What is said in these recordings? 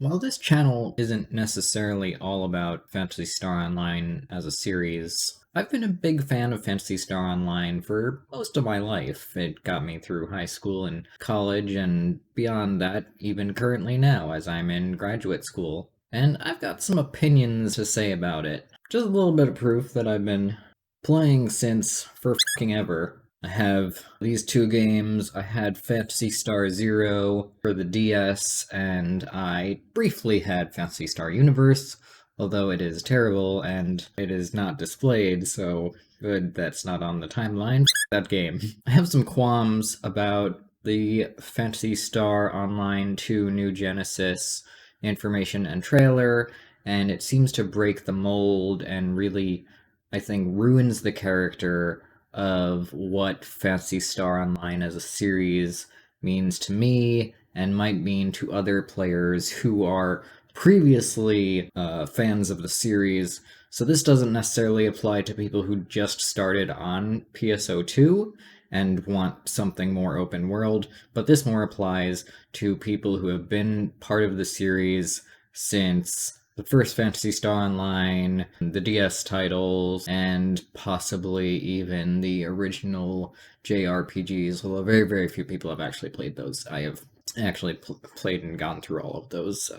While this channel isn't necessarily all about Phantasy Star Online as a series, I've been a big fan of Phantasy Star Online for most of my life. It got me through high school and college, and beyond that, even currently now as I'm in graduate school. And I've got some opinions to say about it. Just a little bit of proof that I've been playing since for fucking ever. I have these two games. I had Phantasy Star Zero for the DS, and I briefly had Phantasy Star Universe, although it is terrible and it is not displayed, so good that's not on the timeline. That game. I have some qualms about the Phantasy Star Online 2 New Genesis information and trailer, and it seems to break the mold and really, I think, ruins the character of what Phantasy Star Online as a series means to me and might mean to other players who are previously fans of the series. So this doesn't necessarily apply to people who just started on PSO2 and want something more open world, but this more applies to people who have been part of the series since the first Phantasy Star Online, the DS titles, and possibly even the original JRPGs, although very, very few people have actually played those. I have actually played and gone through all of those,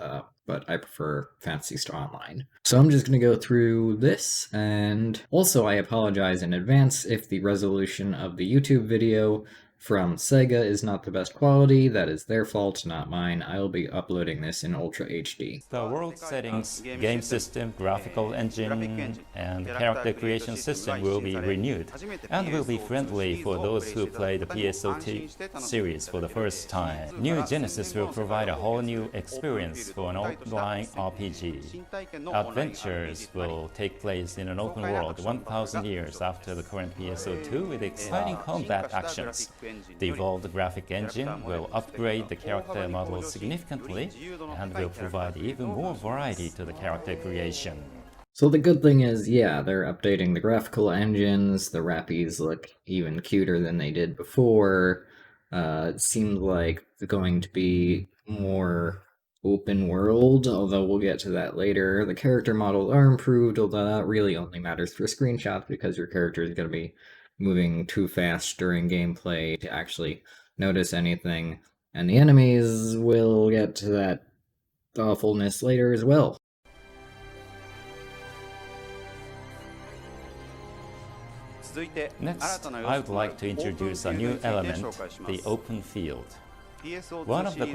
but I prefer Phantasy Star Online. So I'm just going to go through this, and also I apologize in advance if the resolution of the YouTube video from Sega is not the best quality. That is their fault, not mine. I'll be uploading this in Ultra HD. The world settings, game system, graphical engine, and character creation system will be renewed and will be friendly for those who play the PSO2 series for the first time. New Genesis will provide a whole new experience for an online RPG. Adventures will take place in an open world 1,000 years after the current PSO2 with exciting combat actions. The evolved graphic engine will upgrade the character models significantly and will provide even more variety to the character creation. So the good thing is, yeah, they're updating the graphical engines, the Rappies look even cuter than they did before. It seems like they're going to be more open world, although we'll get to that later. The character models are improved, although that really only matters for screenshots because your character is going to be moving too fast during gameplay to actually notice anything. And the enemies will get to that awfulness later as well. Next, I would like to introduce a new element, the open field. One of the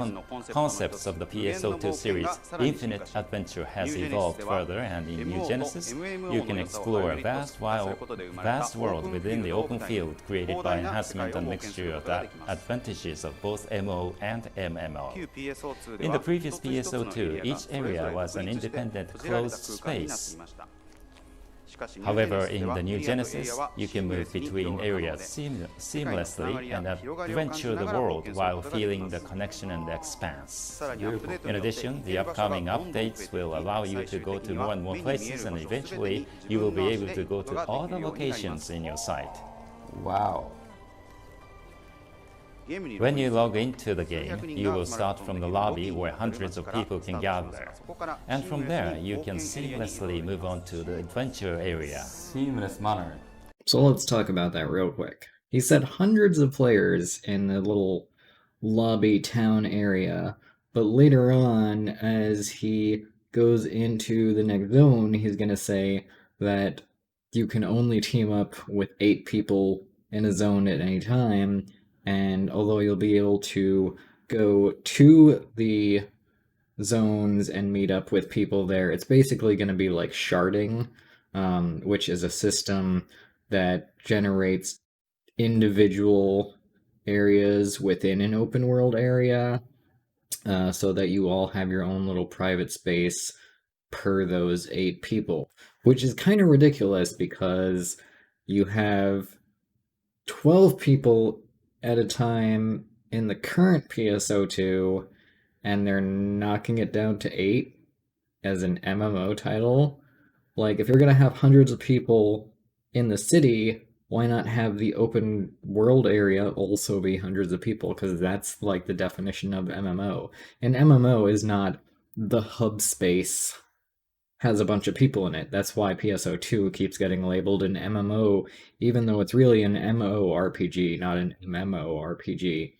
concepts of the PSO2 series, Infinite Adventure, has evolved further, and in New Genesis, you can explore a vast world within the open field created by enhancement and mixture of the advantages of both MO and MMO. In the previous PSO2, each area was an independent closed space. However, in the New Genesis, you can move between areas seamlessly and adventure the world while feeling the connection and the expanse. In addition, the upcoming updates will allow you to go to more and more places, and eventually you will be able to go to all the locations in your site. Wow. When you log into the game, you will start from the lobby where hundreds of people can gather. And from there, you can seamlessly move on to the adventure area. Seamless manner. So let's talk about that real quick. He said hundreds of players in the little lobby town area, but later on, as he goes into the next zone, he's going to say that you can only team up with 8 people in a zone at any time. And although you'll be able to go to the zones and meet up with people there, it's basically going to be like sharding, which is a system that generates individual areas within an open world area, so that you all have your own little private space per those 8 people, which is kind of ridiculous because you have 12 people at a time in the current PSO2, and they're knocking it down to 8 as an MMO title. Like, if you're gonna have hundreds of people in the city, why not have the open world area also be hundreds of people? Because that's like the definition of MMO. An MMO is not the hub space has a bunch of people in it. That's why PSO2 keeps getting labeled an MMO, even though it's really an MMORPG, not an MMORPG.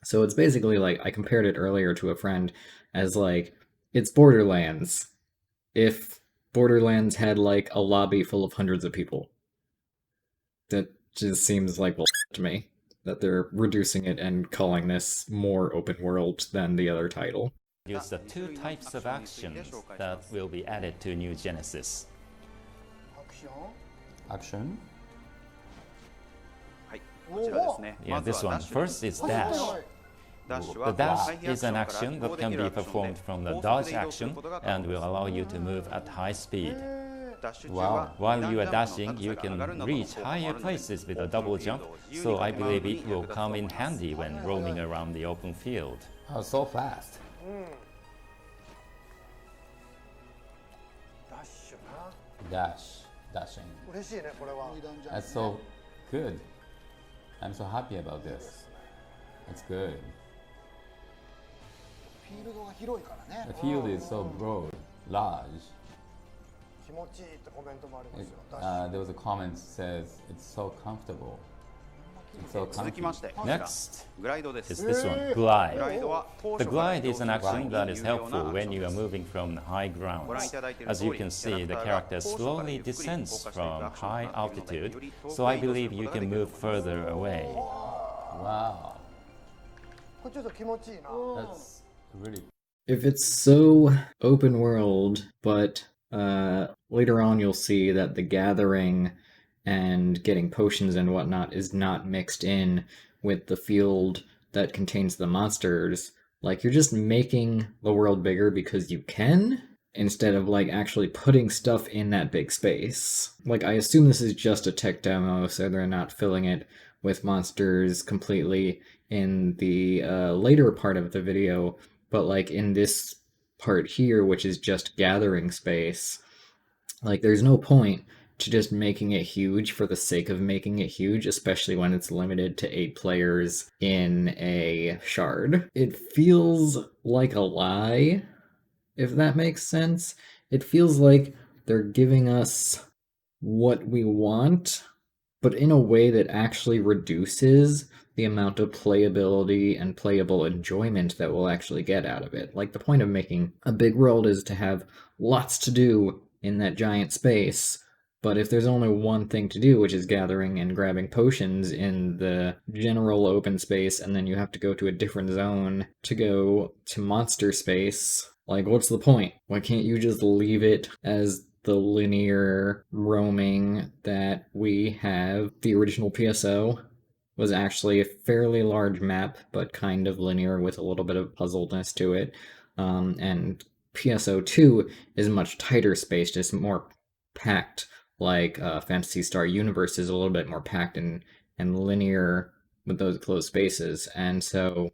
So it's basically like, I compared it earlier to a friend as like, it's Borderlands. If Borderlands had like a lobby full of hundreds of people. That just seems like bullshit to me, that they're reducing it and calling this more open world than the other title. Use the two types of actions that will be added to New Genesis. Action. Yeah, this one. First is dash. The dash is an action that can be performed from the dodge action and will allow you to move at high speed. Wow. While you are dashing, you can reach higher places with a double jump, so I believe it will come in handy when roaming around the open field. Oh, so fast. Dashing. That's so good. I'm so happy about this. It's good. The field is so broad, large. There was a comment that says it's so comfortable. It's so comfy. Next is this one, glide. The glide is an action that is helpful when you are moving from high ground. As you can see, the character slowly descends from high altitude, so I believe you can move further away. Wow. That's really. If it's so open world, but later on you'll see that the gathering and getting potions and whatnot is not mixed in with the field that contains the monsters. Like, you're just making the world bigger because you can, instead of like actually putting stuff in that big space. Like, I assume this is just a tech demo, so they're not filling it with monsters completely in the later part of the video, but like in this part here, which is just gathering space, like there's no point to just making it huge for the sake of making it huge, especially when it's limited to 8 players in a shard. It feels like a lie, if that makes sense. It feels like they're giving us what we want, but in a way that actually reduces the amount of playability and playable enjoyment that we'll actually get out of it. Like, the point of making a big world is to have lots to do in that giant space, but if there's only one thing to do, which is gathering and grabbing potions in the general open space, and then you have to go to a different zone to go to monster space, like, what's the point? Why can't you just leave it as the linear roaming that we have? The original PSO was actually a fairly large map, but kind of linear with a little bit of puzzledness to it. And PSO2 is much tighter spaced, it's more packed. Like Phantasy Star universe is a little bit more packed and linear with those closed spaces. And so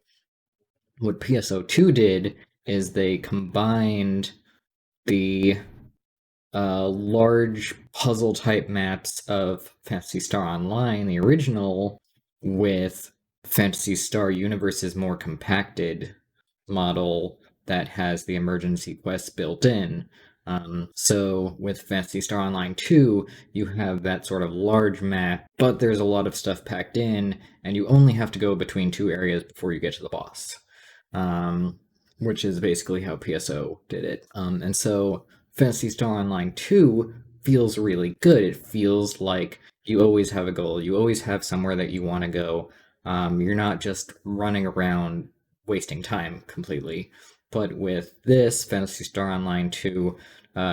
what PSO2 did is they combined the large puzzle type maps of Phantasy Star Online, the original, with Phantasy Star Universe's more compacted model that has the emergency quests built in. So with Phantasy Star Online 2, you have that sort of large map, but there's a lot of stuff packed in, and you only have to go between 2 areas before you get to the boss. Which is basically how PSO did it. And so Phantasy Star Online 2 feels really good. It feels like you always have a goal. You always have somewhere that you want to go. You're not just running around wasting time completely. But with this Phantasy Star Online 2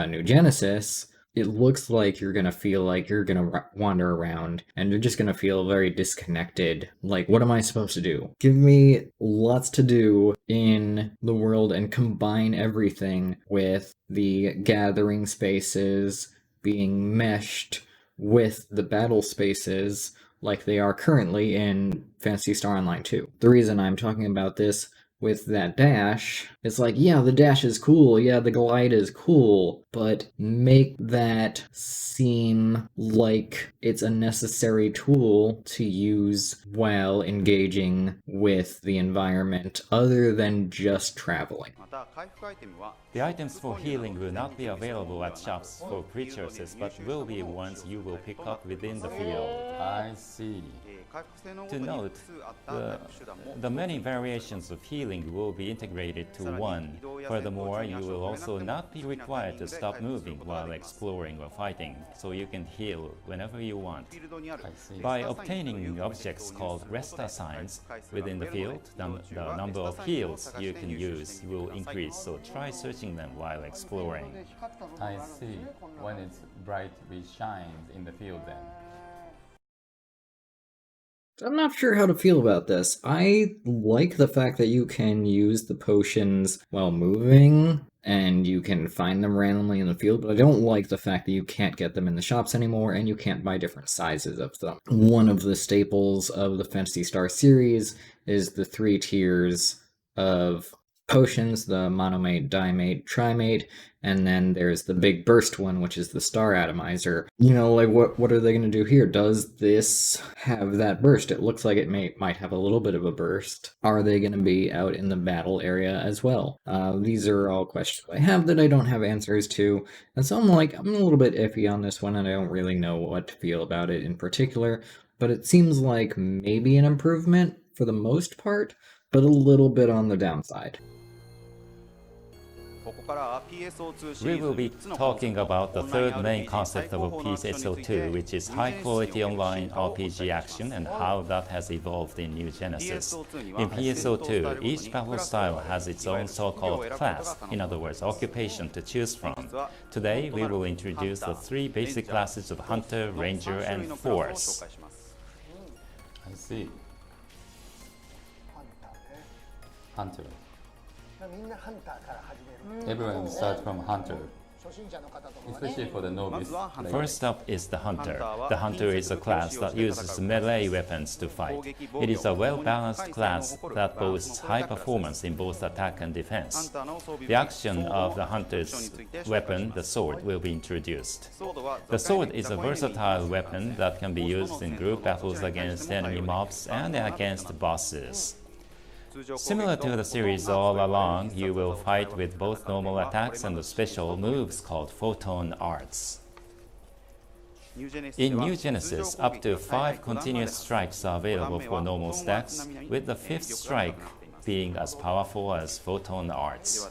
New Genesis, it looks like you're gonna feel like you're gonna wander around and you're just gonna feel very disconnected. Like, what am I supposed to do? Give me lots to do in the world and combine everything with the gathering spaces being meshed with the battle spaces like they are currently in Phantasy Star Online 2. The reason I'm talking about this with that dash, it's like, yeah, the dash is cool, yeah, the glide is cool, but make that seem like it's a necessary tool to use while engaging with the environment other than just traveling. The items for healing will not be available at shops for pre-purchase, but will be ones you will pick up within the field. I see. To note, the many variations of healing will be integrated to one. Furthermore, you will also not be required to stop moving while exploring or fighting, so you can heal whenever you want. I see. By obtaining objects called resta signs within the field, the number of heals you can use will increase, so try searching them while exploring. I see. When it's brightly shines in the field then. I'm not sure how to feel about this. I like the fact that you can use the potions while moving, and you can find them randomly in the field, but I don't like the fact that you can't get them in the shops anymore, and you can't buy different sizes of them. One of the staples of the Phantasy Star series is the 3 tiers of potions, the monomate, dimate, trimate, and then there's the big burst one, which is the star atomizer. You know, like, what are they going to do here? Does this have that burst? It looks like it might have a little bit of a burst. Are they going to be out in the battle area as well? These are all questions I have that I don't have answers to, and so I'm a little bit iffy on this one, and I don't really know what to feel about it in particular, but it seems like maybe an improvement for the most part, but a little bit on the downside. We will be talking about the third main concept of PSO2, which is high-quality online RPG action and how that has evolved in New Genesis. In PSO2, each battle style has its own so-called class, in other words, occupation to choose from. Today, we will introduce the 3 basic classes of Hunter, Ranger, and Force. I see. Hunter. Everyone starts from Hunter, especially for the novice. First up is the Hunter. The Hunter is a class that uses melee weapons to fight. It is a well-balanced class that boasts high performance in both attack and defense. The action of the Hunter's weapon, the sword, will be introduced. The sword is a versatile weapon that can be used in group battles against enemy mobs and against bosses. Similar to the series all along, you will fight with both normal attacks and the special moves called photon arts. In New Genesis, up to 5 continuous strikes are available for normal stacks, with the 5th strike being as powerful as photon arts.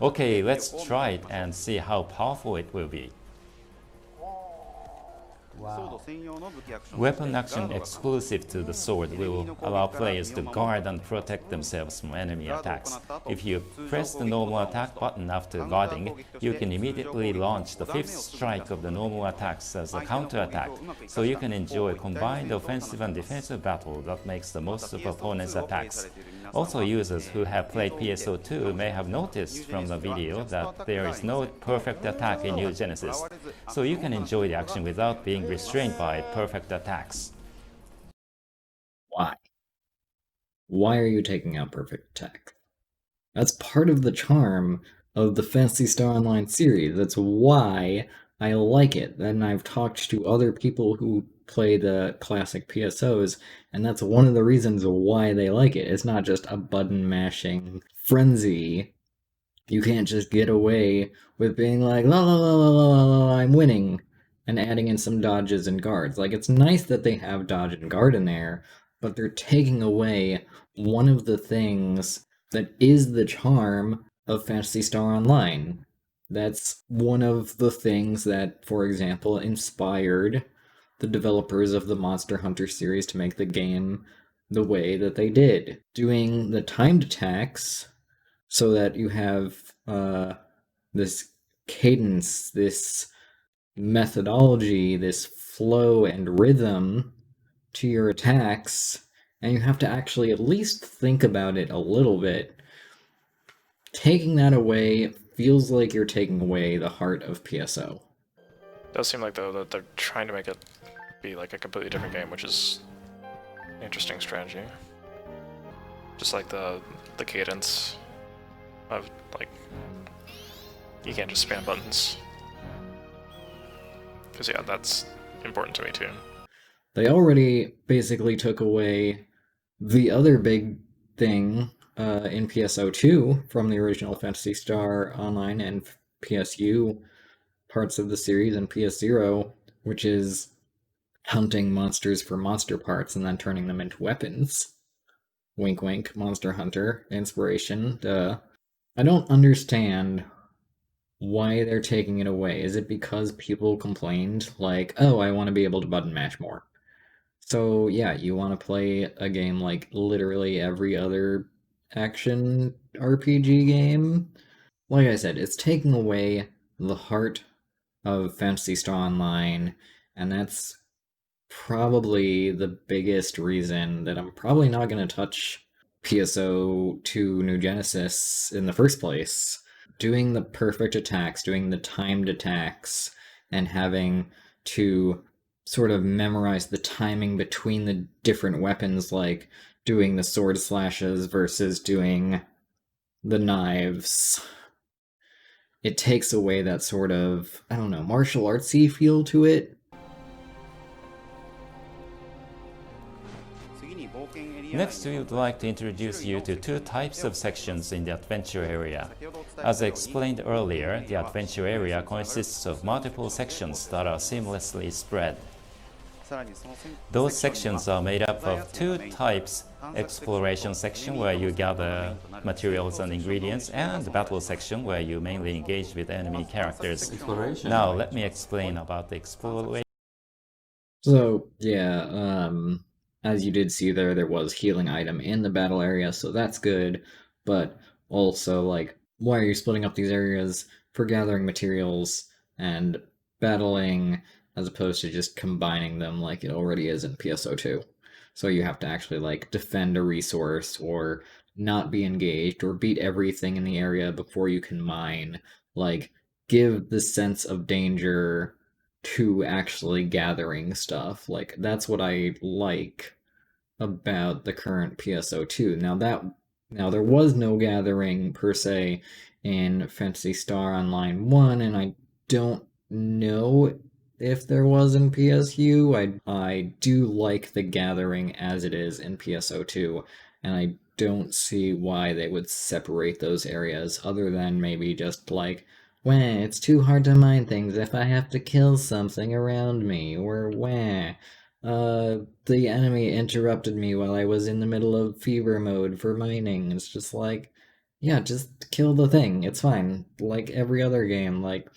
Okay, let's try it and see how powerful it will be. Wow. Weapon action exclusive to the sword will allow players to guard and protect themselves from enemy attacks. If you press the normal attack button after guarding, you can immediately launch the 5th strike of the normal attacks as a counterattack, so you can enjoy a combined offensive and defensive battle that makes the most of opponents' attacks. Also, users who have played PSO2 may have noticed from the video that there is no perfect attack in New Genesis, so you can enjoy the action without being restrained by perfect attacks. Why? Why are you taking out perfect attack? That's part of the charm of the Phantasy Star Online series. That's why I like it. And I've talked to other people who play the classic PSOs, and that's one of the reasons why they like it. It's not just a button mashing frenzy. You can't just get away with being like, la la la la la la, I'm winning, and adding in some dodges and guards. Like, it's nice that they have dodge and guard in there, but they're taking away one of the things that is the charm of Phantasy Star Online. That's one of the things that, for example, inspired the developers of the Monster Hunter series to make the game the way that they did. Doing the timed attacks so that you have this cadence, this methodology, this flow and rhythm to your attacks, and you have to actually at least think about it a little bit. Taking that away feels like you're taking away the heart of PSO. It does seem like, though, that they're trying to make it be like a completely different game, which is an interesting strategy. Just like the the cadence of, like, you can't just spam buttons. Because, yeah, that's important to me, too. They already basically took away the other big thing in PSO2 from the original Phantasy Star Online and PSU parts of the series and PS0, which is hunting monsters for monster parts and then turning them into weapons. Wink wink, Monster Hunter, inspiration, duh. I don't understand why they're taking it away. Is it because people complained, like, oh, I want to be able to button mash more? So, yeah, you want to play a game like literally every other action RPG game? Like I said, it's taking away the heart of Phantasy Star Online, and that's probably the biggest reason that I'm probably not going to touch PSO2 New Genesis in the first place. Doing the perfect attacks, doing the timed attacks, and having to sort of memorize the timing between the different weapons, like doing the sword slashes versus doing the knives. It takes away that sort of, I don't know, martial artsy feel to it. Next, we would like to introduce you to two types of sections in the adventure area. As I explained earlier, the adventure area consists of multiple sections that are seamlessly spread. Those sections are made up of two types: exploration section, where you gather materials and ingredients, and the battle section, where you mainly engage with enemy characters. Now, let me explain about the exploration. So, yeah, as you did see there was healing item in the battle area, so that's good, but also, like, why are you splitting up these areas for gathering materials and battling, as opposed to just combining them like it already is in PSO2? So you have to actually, like, defend a resource, or not be engaged, or beat everything in the area before you can mine. Like, give the sense of danger to actually gathering stuff. Like, that's what I like about the current PSO2. Now there was no gathering per se in Phantasy Star Online 1, and I don't know if there was in PSU. I do like the gathering as it is in PSO2, and I don't see why they would separate those areas, other than maybe just like, wah, it's too hard to mine things if I have to kill something around me, or wah, the enemy interrupted me while I was in the middle of fever mode for mining. It's just like, yeah, just kill the thing. It's fine. Like every other game, like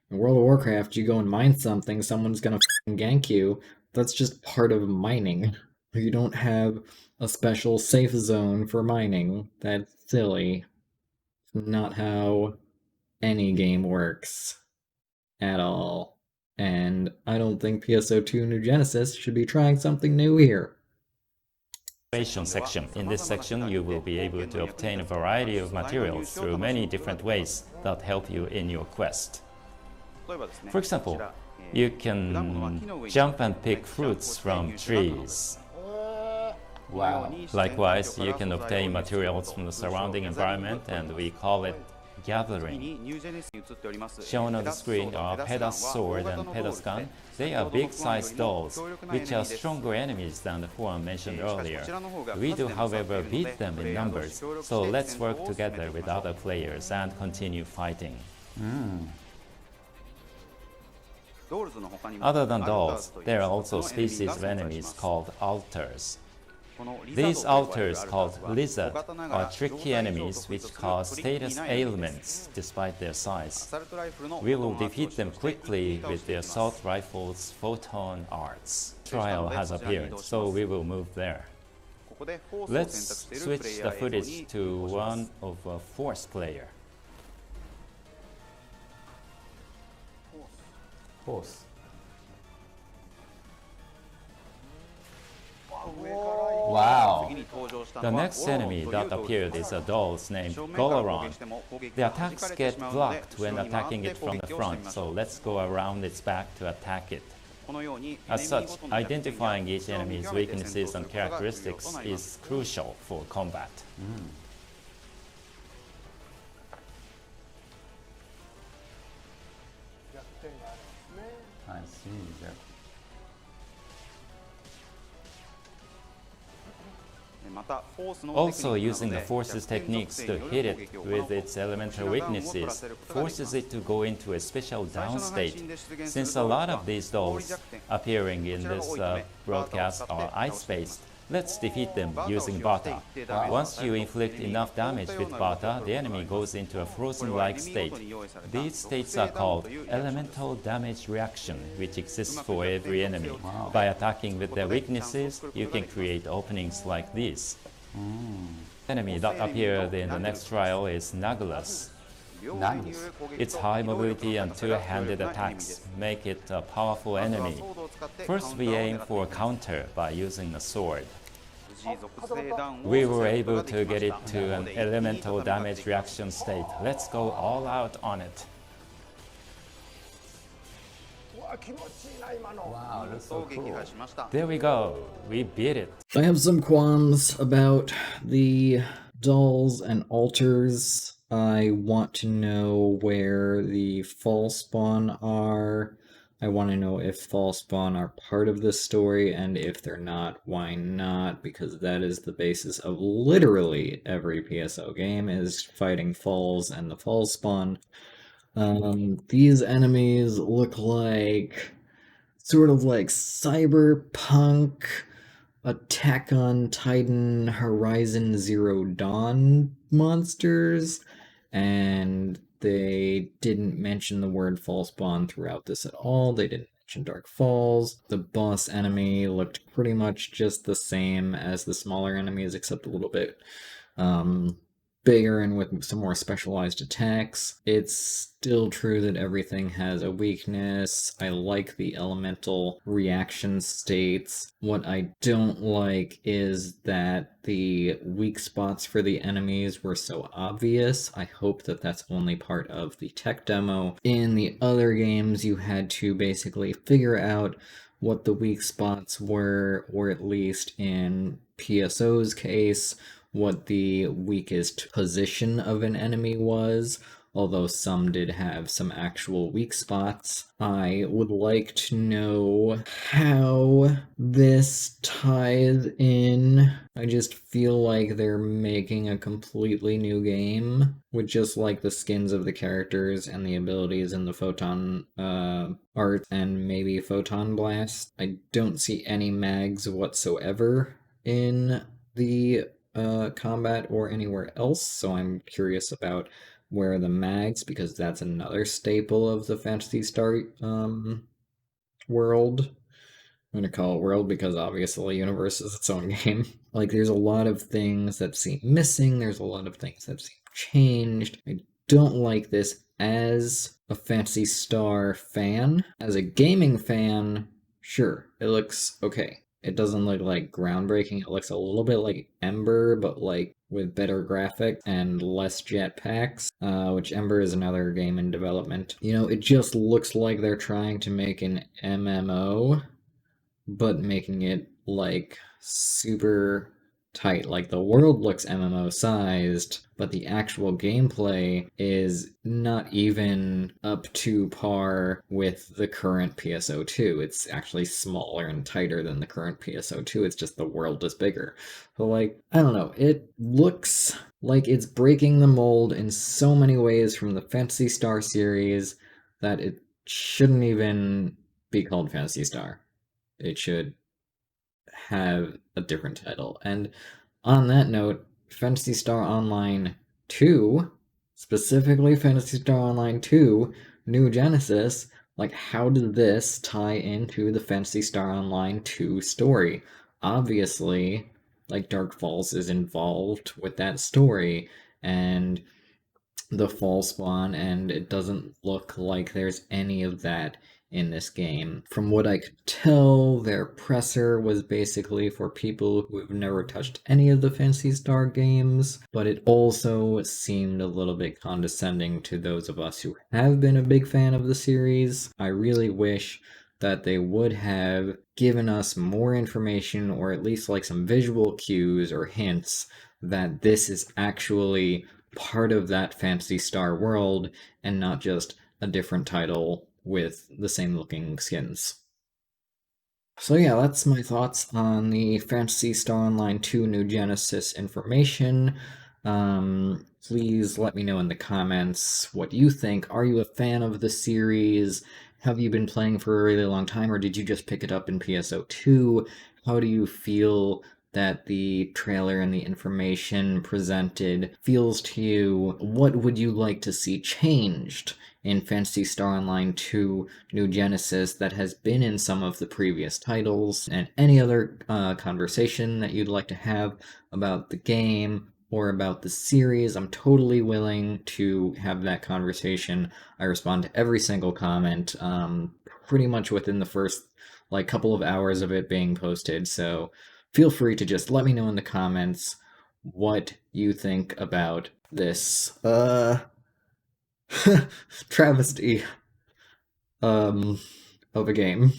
in World of Warcraft, you go and mine something, someone's gonna gank you. That's just part of mining. You don't have a special safe zone for mining. That's silly. Not how any game works at all. And I don't think PSO2 New Genesis should be trying something new here. Section. In this section, you will be able to obtain a variety of materials through many different ways that help you in your quest. For example, you can jump and pick fruits from trees. Wow. Likewise, you can obtain materials from the surrounding environment, and we call it gathering. Shown on the screen are Pedas Sword and Pedas Gun. They are big-sized dolls, which are stronger enemies than the form mentioned earlier. We do, however, beat them in numbers, so let's work together with other players and continue fighting. Other than dolls, there are also species of enemies called alters. These alters, called lizard, are tricky enemies which cause status ailments despite their size. We will defeat them quickly with the assault rifle's photon arts. Trial has appeared, so we will move there. Let's switch the footage to one of a Force player. Force. Wow. The next enemy that appeared is a doll named Golaron. The attacks get blocked when attacking it from the front, so let's go around its back to attack it. As such, identifying each enemy's weaknesses and characteristics is crucial for combat. I see. That. Also, using the forces techniques to hit it with its elemental weaknesses forces it to go into a special down state. Since a lot of these dolls appearing in this broadcast are ice-based, let's defeat them using Bata. Once you inflict enough damage with Bata, the enemy goes into a frozen-like state. These states are called elemental damage reaction, which exists for every enemy. By attacking with their weaknesses, you can create openings like these. The enemy that appeared in the next trial is Nagulus. Nice. Its high mobility and two-handed attacks make it a powerful enemy. First, we aim for a counter by using a sword. We were able to get it to an elemental damage reaction state. Let's go all out on it. Wow, that's so cool. There we go. We beat it. I have some qualms about the dolls and altars. I want to know where the Falspawn are. I want to know if Falspawn are part of this story, and if they're not, why not? Because that is the basis of literally every PSO game, is fighting Falls and the Falspawn. These enemies look like sort of like cyberpunk Attack on Titan Horizon Zero Dawn monsters, and they didn't mention the word Falspawn throughout this at all. They didn't mention Dark Falls. The boss enemy looked pretty much just the same as the smaller enemies, except a little bit bigger and with some more specialized attacks. It's still true that everything has a weakness. I like the elemental reaction states. What I don't like is that the weak spots for the enemies were so obvious. I hope that that's only part of the tech demo. In the other games, you had to basically figure out what the weak spots were, or at least in PSO's case, what the weakest position of an enemy was, although some did have some actual weak spots. I would like to know how this ties in. I just feel like they're making a completely new game with just like the skins of the characters and the abilities in the photon art and maybe photon blast. I don't see any mags whatsoever in the combat or anywhere else, so I'm curious about where the mags, because that's another staple of the Phantasy Star world. I'm gonna call it world because obviously universe is its own game. Like, there's a lot of things that seem missing, there's a lot of things that seem changed. I don't like this as a Phantasy Star fan. As a gaming fan, sure, it looks okay. It doesn't look like groundbreaking. It looks a little bit like Ember, but like with better graphics and less jetpacks, which Ember is another game in development. You know, it just looks like they're trying to make an MMO, but making it like super tight. Like, the world looks MMO sized, but the actual gameplay is not even up to par with the current PSO2. It's actually smaller and tighter than the current PSO2. It's just the world is bigger. So, like, I don't know. It looks like it's breaking the mold in so many ways from the Phantasy Star series that it shouldn't even be called Phantasy Star. It should have a different title. And on that note, Phantasy Star Online 2, specifically Phantasy Star Online 2 New Genesis, like, how did this tie into the Phantasy Star Online 2 story? Obviously, like, Dark Falls is involved with that story, and the Falspawn, and it doesn't look like there's any of that in this game. From what I could tell, their presser was basically for people who have never touched any of the Phantasy Star games, but it also seemed a little bit condescending to those of us who have been a big fan of the series. I really wish that they would have given us more information, or at least like some visual cues or hints that this is actually part of that Phantasy Star world and not just a different title with the same looking skins. So yeah, that's my thoughts on the Phantasy Star Online 2 New Genesis information. Please let me know in the comments what you think. Are you a fan of the series? Have you been playing for a really long time, or did you just pick it up in PSO2? How do you feel that the trailer and the information presented feels to you? What would you like to see changed in Phantasy Star Online 2 New Genesis that has been in some of the previous titles? And any other conversation that you'd like to have about the game or about the series, I'm totally willing to have that conversation. I respond to every single comment pretty much within the first couple of hours of it being posted, so feel free to just let me know in the comments what you think about this travesty of a game.